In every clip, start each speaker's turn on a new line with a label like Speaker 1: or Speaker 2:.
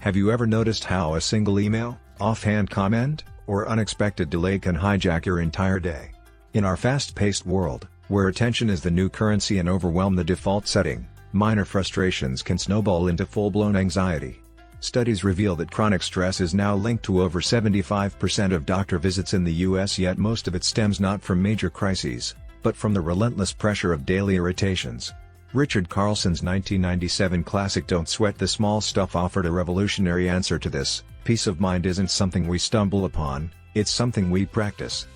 Speaker 1: Have you ever noticed how a single email, offhand comment, or unexpected delay can hijack your entire day? In our fast-paced world, where attention is the new currency and overwhelm the default setting, minor frustrations can snowball into full-blown anxiety. Studies reveal that chronic stress is now linked to over 75% of doctor visits in the US, yet most of it stems not from major crises, but from the relentless pressure of daily irritations. Richard Carlson's 1997 classic Don't Sweat the Small Stuff offered a revolutionary answer to this. Peace of mind isn't something we stumble upon, it's something we practice.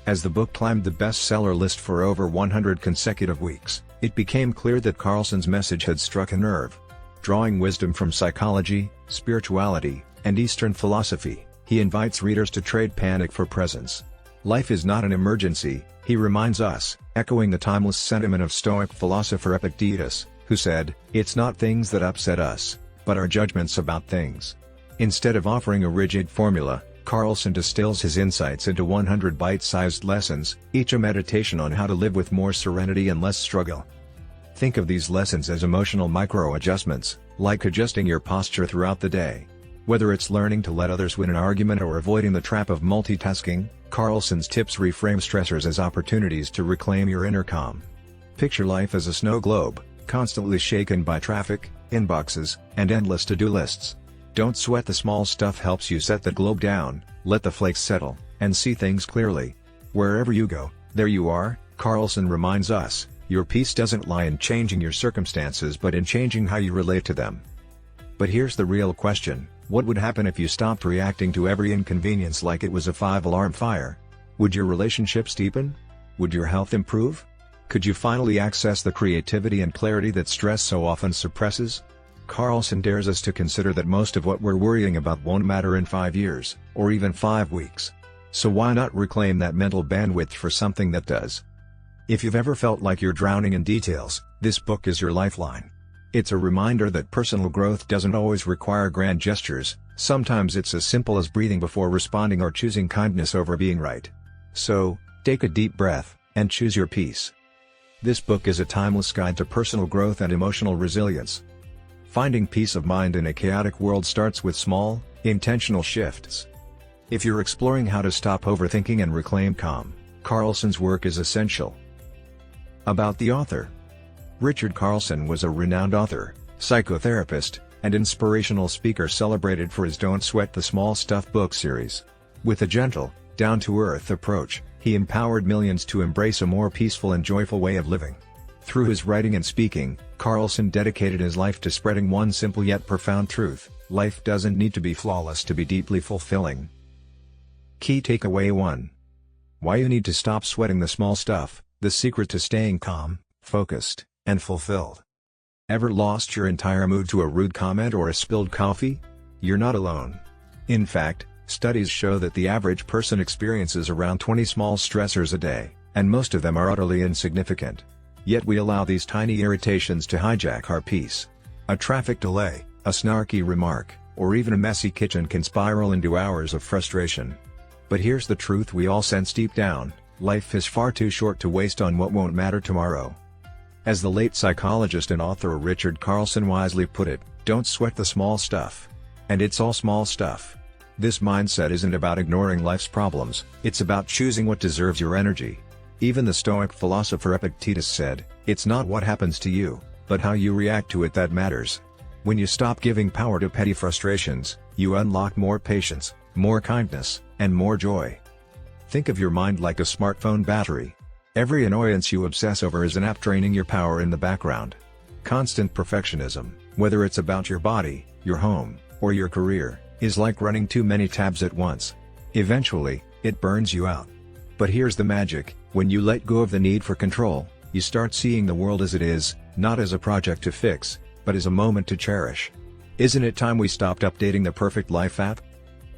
Speaker 1: As the book climbed the bestseller list for over 100 consecutive weeks, it became clear that Carlson's message had struck a nerve. Drawing wisdom from psychology, spirituality, and Eastern philosophy, he invites readers to trade panic for presence. Life is not an emergency, he reminds us, echoing the timeless sentiment of Stoic philosopher Epictetus, who said, "It's not things that upset us, but our judgments about things." Instead of offering a rigid formula, Carlson distills his insights into 100 bite-sized lessons, each a meditation on how to live with more serenity and less struggle. Think of these lessons as emotional micro-adjustments, like adjusting your posture throughout the day. Whether it's learning to let others win an argument or avoiding the trap of multitasking, Carlson's tips reframe stressors as opportunities to reclaim your inner calm. Picture life as a snow globe, constantly shaken by traffic, inboxes, and endless to-do lists. Don't Sweat the Small Stuff helps you set the globe down, let the flakes settle, and see things clearly. Wherever you go, there you are, Carlson reminds us. Your peace doesn't lie in changing your circumstances but in changing how you relate to them. But here's the real question, what would happen if you stopped reacting to every inconvenience like it was a 5-alarm fire? Would your relationships deepen? Would your health improve? Could you finally access the creativity and clarity that stress so often suppresses? Carlson dares us to consider that most of what we're worrying about won't matter in 5 years, or even 5 weeks. So why not reclaim that mental bandwidth for something that does? If you've ever felt like you're drowning in details, this book is your lifeline. It's a reminder that personal growth doesn't always require grand gestures, sometimes it's as simple as breathing before responding or choosing kindness over being right. So, take a deep breath, and choose your peace. This book is a timeless guide to personal growth and emotional resilience. Finding peace of mind in a chaotic world starts with small, intentional shifts. If you're exploring how to stop overthinking and reclaim calm, Carlson's work is essential. About the author. Richard Carlson was a renowned author, psychotherapist, and inspirational speaker celebrated for his Don't Sweat the Small Stuff book series. With a gentle, down-to-earth approach, he empowered millions to embrace a more peaceful and joyful way of living. Through his writing and speaking, Carlson dedicated his life to spreading one simple yet profound truth: life doesn't need to be flawless to be deeply fulfilling. Key Takeaway 1. Why you need to stop sweating the small stuff, the secret to staying calm, focused, and fulfilled. Ever lost your entire mood to a rude comment or a spilled coffee? You're not alone. In fact, studies show that the average person experiences around 20 small stressors a day, and most of them are utterly insignificant. Yet we allow these tiny irritations to hijack our peace. A traffic delay, a snarky remark, or even a messy kitchen can spiral into hours of frustration. But here's the truth we all sense deep down: life is far too short to waste on what won't matter tomorrow. As the late psychologist and author Richard Carlson wisely put it, don't sweat the small stuff. And it's all small stuff. This mindset isn't about ignoring life's problems, it's about choosing what deserves your energy. Even the Stoic philosopher Epictetus said, "It's not what happens to you, but how you react to it that matters." When you stop giving power to petty frustrations, you unlock more patience, more kindness, and more joy. Think of your mind like a smartphone battery. Every annoyance you obsess over is an app draining your power in the background. Constant perfectionism, whether it's about your body, your home, or your career, is like running too many tabs at once. Eventually, it burns you out. But here's the magic: when you let go of the need for control, you start seeing the world as it is, not as a project to fix, but as a moment to cherish. Isn't it time we stopped updating the perfect life app?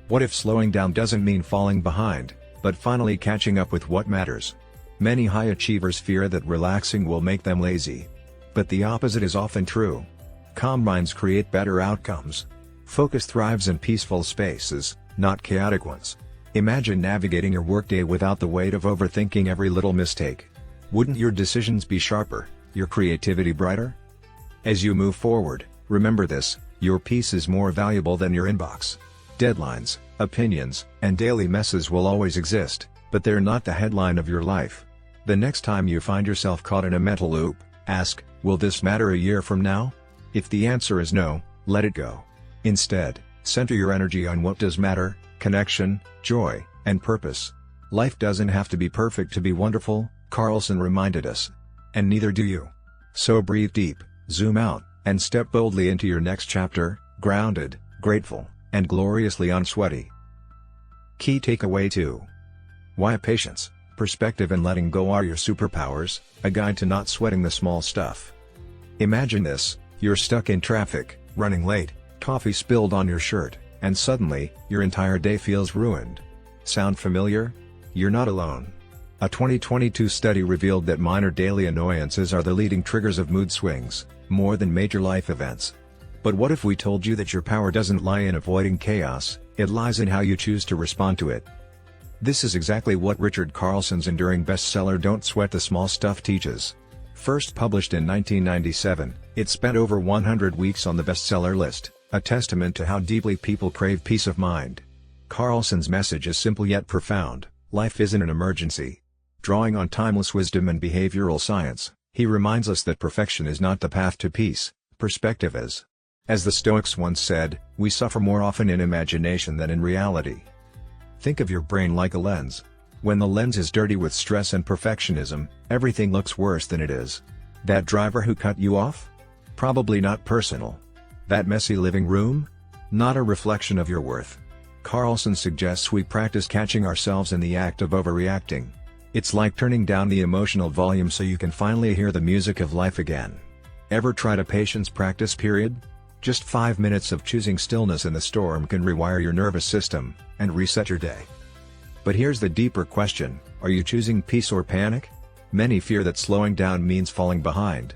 Speaker 1: What if slowing down doesn't mean falling behind, but finally catching up with what matters? Many high achievers fear that relaxing will make them lazy. But the opposite is often true. Calm minds create better outcomes. Focus thrives in peaceful spaces, not chaotic ones. Imagine navigating your workday without the weight of overthinking every little mistake. Wouldn't your decisions be sharper, your creativity brighter? As you move forward, remember this: Your peace is more valuable than your inbox. Deadlines, opinions, and daily messes will always exist, but they're not the headline of your life. The next time you find yourself caught in a mental loop, ask, will this matter a year from now? If the answer is no, let it go. Instead, center your energy on what does matter: connection, joy, and purpose. Life doesn't have to be perfect to be wonderful, Carlson reminded us. And neither do you. So breathe deep, zoom out, and step boldly into your next chapter, grounded, grateful, and gloriously unsweaty. Key takeaway 2. Why patience, perspective and letting go are your superpowers, a guide to not sweating the small stuff. Imagine this: you're stuck in traffic, running late, coffee spilled on your shirt, and suddenly, your entire day feels ruined. Sound familiar? You're not alone. A 2022 study revealed that minor daily annoyances are the leading triggers of mood swings, more than major life events. But what if we told you that your power doesn't lie in avoiding chaos, it lies in how you choose to respond to it? This is exactly what Richard Carlson's enduring bestseller Don't Sweat the Small Stuff teaches. First published in 1997, it spent over 100 weeks on the bestseller list, a testament to how deeply people crave peace of mind. Carlson's message is simple yet profound: life isn't an emergency. Drawing on timeless wisdom and behavioral science, he reminds us that perfection is not the path to peace, perspective is. As the Stoics once said, we suffer more often in imagination than in reality. Think of your brain like a lens. When the lens is dirty with stress and perfectionism, everything looks worse than it is. That driver who cut you off? Probably not personal. That messy living room? Not a reflection of your worth. Carlson suggests we practice catching ourselves in the act of overreacting. It's like turning down the emotional volume so you can finally hear the music of life again. Ever tried a patience practice period? Just 5 minutes of choosing stillness in the storm can rewire your nervous system and reset your day. But here's the deeper question: are you choosing peace or panic? Many fear that slowing down means falling behind.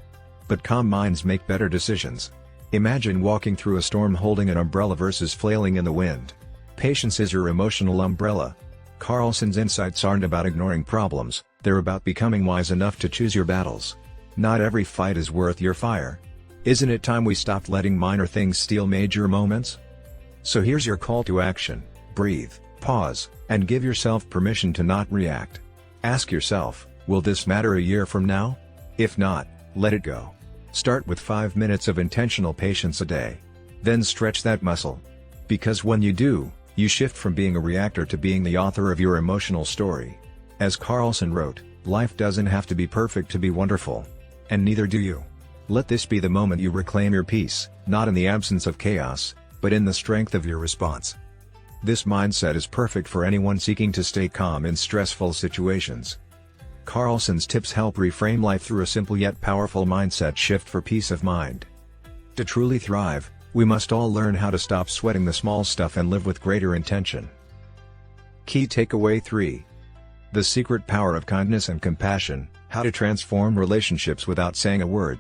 Speaker 1: But calm minds make better decisions. Imagine walking through a storm holding an umbrella versus flailing in the wind. Patience is your emotional umbrella. Carlson's insights aren't about ignoring problems, they're about becoming wise enough to choose your battles. Not every fight is worth your fire. Isn't it time we stopped letting minor things steal major moments? So here's your call to action: breathe, pause, and give yourself permission to not react. Ask yourself, will this matter a year from now? If not, let it go. Start with 5 minutes of intentional patience a day. Then stretch that muscle. Because when you do, you shift from being a reactor to being the author of your emotional story. As Carlson wrote, life doesn't have to be perfect to be wonderful. And neither do you. Let this be the moment you reclaim your peace, not in the absence of chaos, but in the strength of your response. This mindset is perfect for anyone seeking to stay calm in stressful situations. Carlson's tips help reframe life through a simple yet powerful mindset shift for peace of mind. To truly thrive, we must all learn how to stop sweating the small stuff and live with greater intention. Key takeaway 3. The secret power of kindness and compassion: how to transform relationships without saying a word.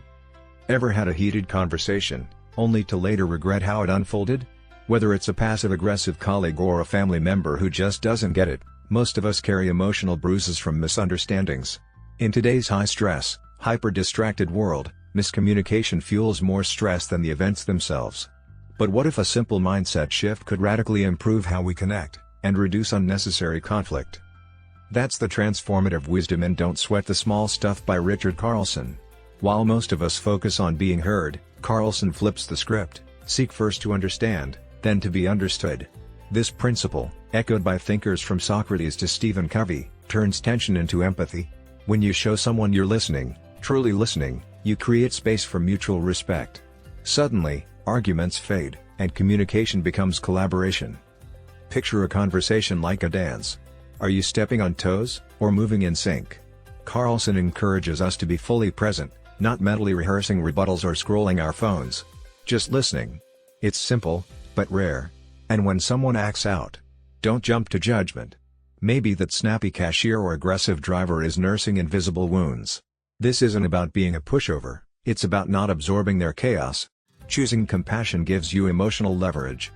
Speaker 1: Ever had a heated conversation, only to later regret how it unfolded? Whether it's a passive-aggressive colleague or a family member who just doesn't get it, most of us carry emotional bruises from misunderstandings. In today's high-stress, hyper-distracted world, miscommunication fuels more stress than the events themselves. But what if a simple mindset shift could radically improve how we connect, and reduce unnecessary conflict? That's the transformative wisdom in Don't Sweat the Small Stuff by Richard Carlson. While most of us focus on being heard, Carlson flips the script: seek first to understand, then to be understood. This principle, echoed by thinkers from Socrates to Stephen Covey, turns tension into empathy. When you show someone you're listening, truly listening, you create space for mutual respect. Suddenly, arguments fade, and communication becomes collaboration. Picture a conversation like a dance. Are you stepping on toes, or moving in sync? Carlson encourages us to be fully present, not mentally rehearsing rebuttals or scrolling our phones. Just listening. It's simple, but rare. And when someone acts out, don't jump to judgment. Maybe that snappy cashier or aggressive driver is nursing invisible wounds. This isn't about being a pushover, it's about not absorbing their chaos. Choosing compassion gives you emotional leverage.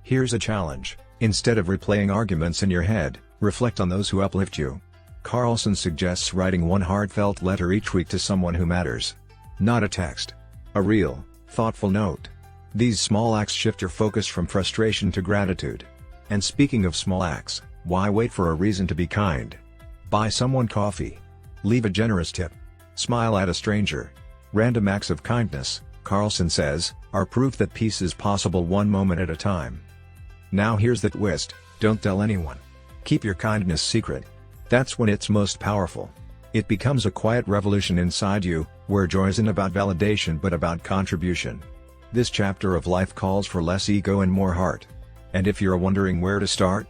Speaker 1: Here's a challenge: instead of replaying arguments in your head, reflect on those who uplift you. Carlson suggests writing one heartfelt letter each week to someone who matters. Not a text. A real, thoughtful note. These small acts shift your focus from frustration to gratitude. And speaking of small acts, why wait for a reason to be kind? Buy someone coffee. Leave a generous tip. Smile at a stranger. Random acts of kindness, Carlson says, are proof that peace is possible one moment at a time. Now here's the twist: don't tell anyone. Keep your kindness secret. That's when it's most powerful. It becomes a quiet revolution inside you, where joy isn't about validation but about contribution. This chapter of life calls for less ego and more heart. And if you're wondering where to start,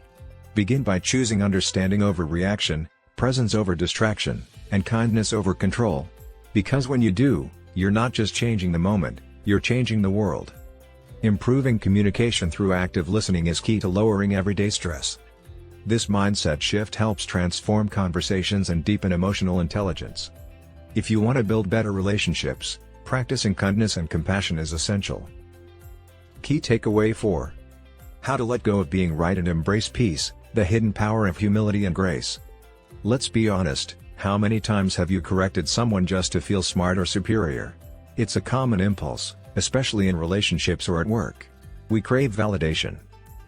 Speaker 1: begin by choosing understanding over reaction, presence over distraction, and kindness over control. Because when you do, you're not just changing the moment, you're changing the world. Improving communication through active listening is key to lowering everyday stress. This mindset shift helps transform conversations and deepen emotional intelligence. If you want to build better relationships, practicing kindness and compassion is essential. Key takeaway 4. How to let go of being right and embrace peace, the hidden power of humility and grace. Let's be honest, how many times have you corrected someone just to feel smart or superior? It's a common impulse, especially in relationships or at work. We crave validation.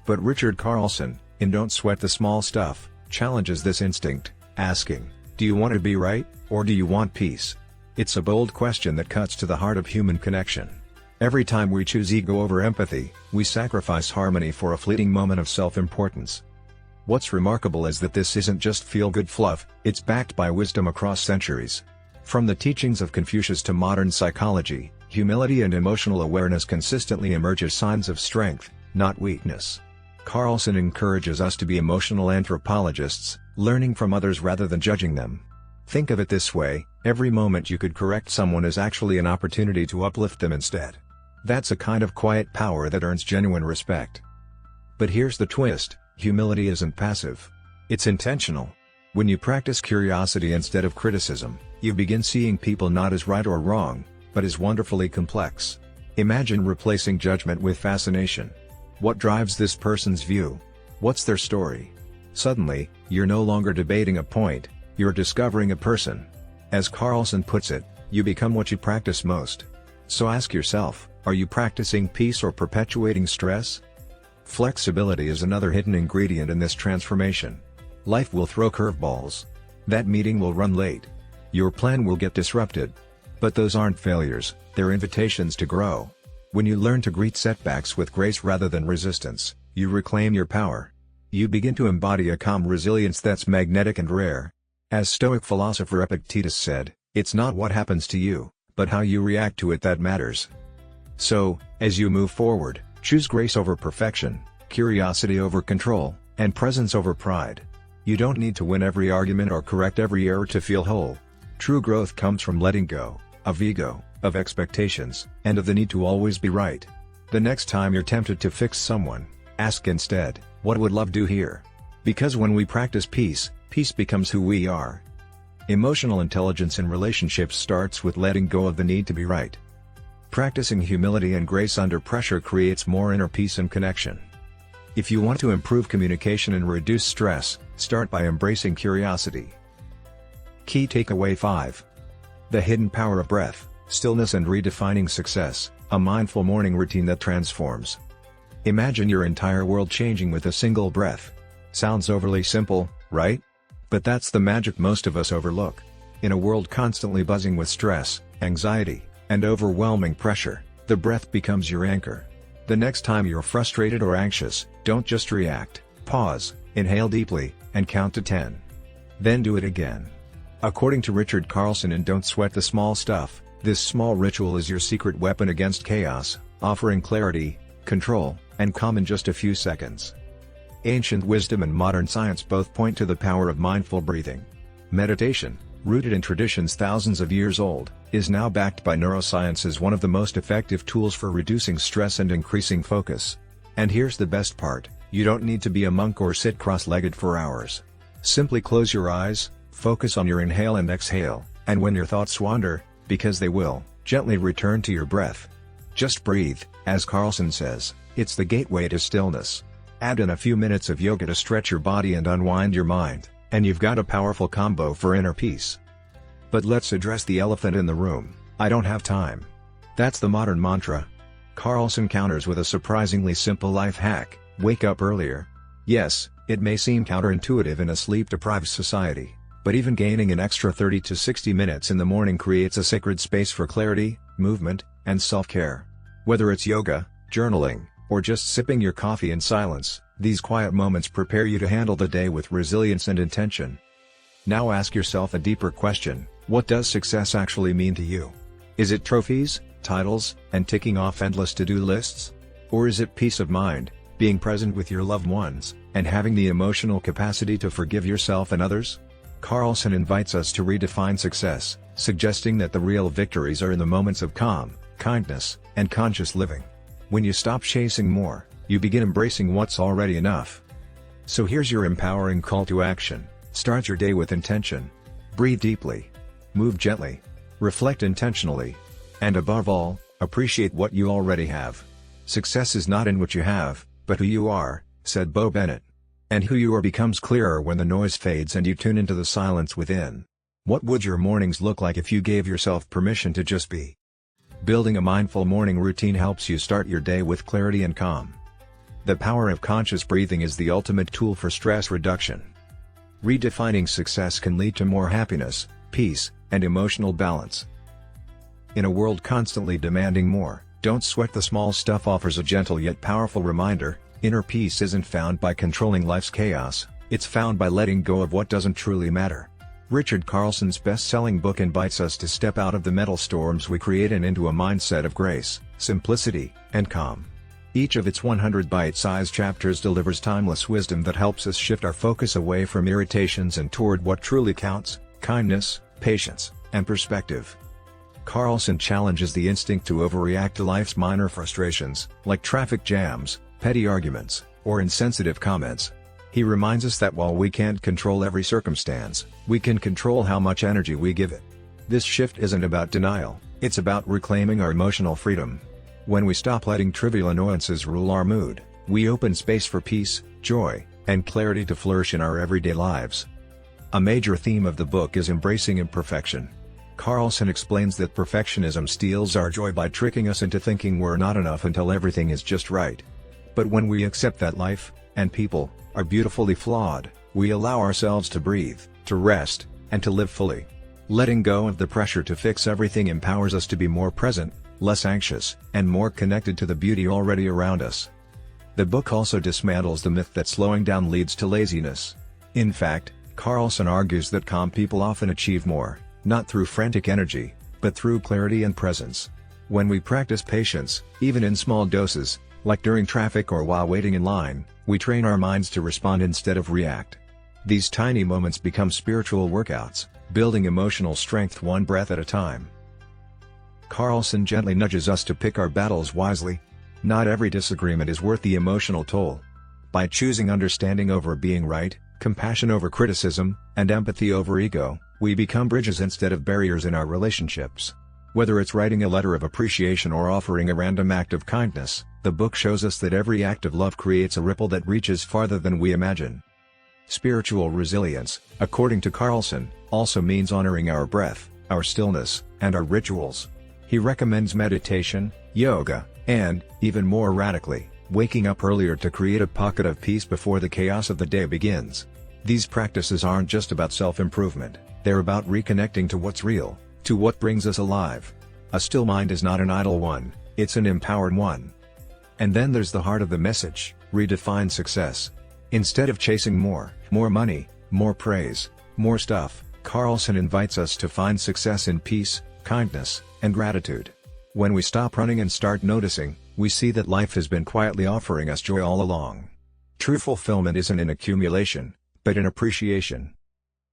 Speaker 1: But Richard Carlson, in Don't Sweat the Small Stuff, challenges this instinct, asking, do you want to be right, or do you want peace? It's a bold question that cuts to the heart of human connection. Every time we choose ego over empathy, we sacrifice harmony for a fleeting moment of self-importance. What's remarkable is that this isn't just feel-good fluff, it's backed by wisdom across centuries. From the teachings of Confucius to modern psychology, humility and emotional awareness consistently emerge as signs of strength, not weakness. Carlson encourages us to be emotional anthropologists, learning from others rather than judging them. Think of it this way: every moment you could correct someone is actually an opportunity to uplift them instead. That's a kind of quiet power that earns genuine respect. But here's the twist: humility isn't passive. It's intentional. When you practice curiosity instead of criticism, you begin seeing people not as right or wrong, but as wonderfully complex. Imagine replacing judgment with fascination. What drives this person's view? What's their story? Suddenly, you're no longer debating a point, you're discovering a person. As Carlson puts it, you become what you practice most. So ask yourself, are you practicing peace or perpetuating stress? Flexibility is another hidden ingredient in this transformation. Life will throw curveballs. That meeting will run late. Your plan will get disrupted. But those aren't failures, they're invitations to grow. When you learn to greet setbacks with grace rather than resistance, you reclaim your power. You begin to embody a calm resilience that's magnetic and rare. As Stoic philosopher Epictetus said, it's not what happens to you, but how you react to it that matters. So, as you move forward, choose grace over perfection, curiosity over control, and presence over pride. You don't need to win every argument or correct every error to feel whole. True growth comes from letting go of ego, of expectations, and of the need to always be right. The next time you're tempted to fix someone, ask instead, what would love do here? Because when we practice peace, peace becomes who we are. Emotional intelligence in relationships starts with letting go of the need to be right. Practicing humility and grace under pressure creates more inner peace and connection. If you want to improve communication and reduce stress, start by embracing curiosity. Key takeaway 5. The hidden power of breath, stillness and redefining success, a mindful morning routine that transforms. Imagine your entire world changing with a single breath. Sounds overly simple, right? But that's the magic most of us overlook. In a world constantly buzzing with stress, anxiety, and overwhelming pressure, the breath becomes your anchor. The next time you're frustrated or anxious, don't just react, pause, inhale deeply, and count to 10. Then do it again. According to Richard Carlson in Don't Sweat the Small Stuff, this small ritual is your secret weapon against chaos, offering clarity, control, and calm in just a few seconds. Ancient wisdom and modern science both point to the power of mindful breathing. Meditation, rooted in traditions thousands of years old, is now backed by neuroscience as one of the most effective tools for reducing stress and increasing focus. And here's the best part: you don't need to be a monk or sit cross-legged for hours. Simply close your eyes, focus on your inhale and exhale, and when your thoughts wander, because they will, gently return to your breath. Just breathe, as Carlson says, it's the gateway to stillness. Add in a few minutes of yoga to stretch your body and unwind your mind, and you've got a powerful combo for inner peace. But let's address the elephant in the room: I don't have time. That's the modern mantra. Carlson counters with a surprisingly simple life hack: wake up earlier. Yes, it may seem counterintuitive in a sleep-deprived society, but even gaining an extra 30 to 60 minutes in the morning creates a sacred space for clarity, movement, and self-care. Whether it's yoga, journaling, or just sipping your coffee in silence, these quiet moments prepare you to handle the day with resilience and intention. Now ask yourself a deeper question: what does success actually mean to you? Is it trophies, titles, and ticking off endless to-do lists? Or is it peace of mind, being present with your loved ones, and having the emotional capacity to forgive yourself and others? Carlson invites us to redefine success, suggesting that the real victories are in the moments of calm, kindness, and conscious living. When you stop chasing more, you begin embracing what's already enough. So here's your empowering call to action: start your day with intention. Breathe deeply. Move gently. Reflect intentionally. And above all, appreciate what you already have. Success is not in what you have, but who you are, said Bo Bennett. And who you are becomes clearer when the noise fades and you tune into the silence within. What would your mornings look like if you gave yourself permission to just be? Building a mindful morning routine helps you start your day with clarity and calm. The power of conscious breathing is the ultimate tool for stress reduction. Redefining success can lead to more happiness, peace, and emotional balance. In a world constantly demanding more, Don't Sweat the Small Stuff offers a gentle yet powerful reminder: inner peace isn't found by controlling life's chaos, it's found by letting go of what doesn't truly matter. Richard Carlson's best-selling book invites us to step out of the mental storms we create and into a mindset of grace, simplicity, and calm. Each of its 100 bite-sized chapters delivers timeless wisdom that helps us shift our focus away from irritations and toward what truly counts: kindness, patience, and perspective. Carlson challenges the instinct to overreact to life's minor frustrations, like traffic jams, petty arguments, or insensitive comments. He reminds us that while we can't control every circumstance, we can control how much energy we give it. This shift isn't about denial, it's about reclaiming our emotional freedom. When we stop letting trivial annoyances rule our mood, we open space for peace, joy, and clarity to flourish in our everyday lives. A major theme of the book is embracing imperfection. Carlson explains that perfectionism steals our joy by tricking us into thinking we're not enough until everything is just right. But when we accept that life, and people, are beautifully flawed, we allow ourselves to breathe, to rest, and to live fully. Letting go of the pressure to fix everything empowers us to be more present, less anxious, and more connected to the beauty already around us. The book also dismantles the myth that slowing down leads to laziness. In fact, Carlson argues that calm people often achieve more, not through frantic energy, but through clarity and presence. When we practice patience, even in small doses, like during traffic or while waiting in line, we train our minds to respond instead of react. These tiny moments become spiritual workouts, building emotional strength one breath at a time. Carlson gently nudges us to pick our battles wisely. Not every disagreement is worth the emotional toll. By choosing understanding over being right, compassion over criticism, and empathy over ego, we become bridges instead of barriers in our relationships. Whether it's writing a letter of appreciation or offering a random act of kindness, the book shows us that every act of love creates a ripple that reaches farther than we imagine. Spiritual resilience, according to Carlson, also means honoring our breath, our stillness, and our rituals. He recommends meditation, yoga, and, even more radically, waking up earlier to create a pocket of peace before the chaos of the day begins. These practices aren't just about self-improvement, they're about reconnecting to what's real, to what brings us alive. A still mind is not an idle one, it's an empowered one. And then there's the heart of the message: redefine success. Instead of chasing more money, more praise, more stuff, Carlson invites us to find success in peace, kindness, and gratitude. When we stop running and start noticing, we see that life has been quietly offering us joy all along. True fulfillment isn't in accumulation, but in appreciation.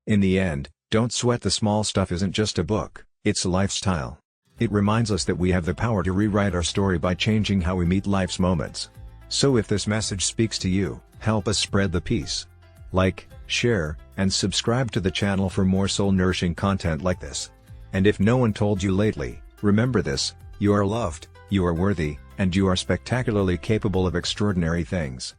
Speaker 1: In the end, Don't Sweat the Small Stuff isn't just a book, it's a lifestyle. It reminds us that we have the power to rewrite our story by changing how we meet life's moments. So if this message speaks to you, help us spread the peace. Like, share, and subscribe to the channel for more soul-nourishing content like this. And if no one told you lately, remember this: you are loved, you are worthy, and you are spectacularly capable of extraordinary things.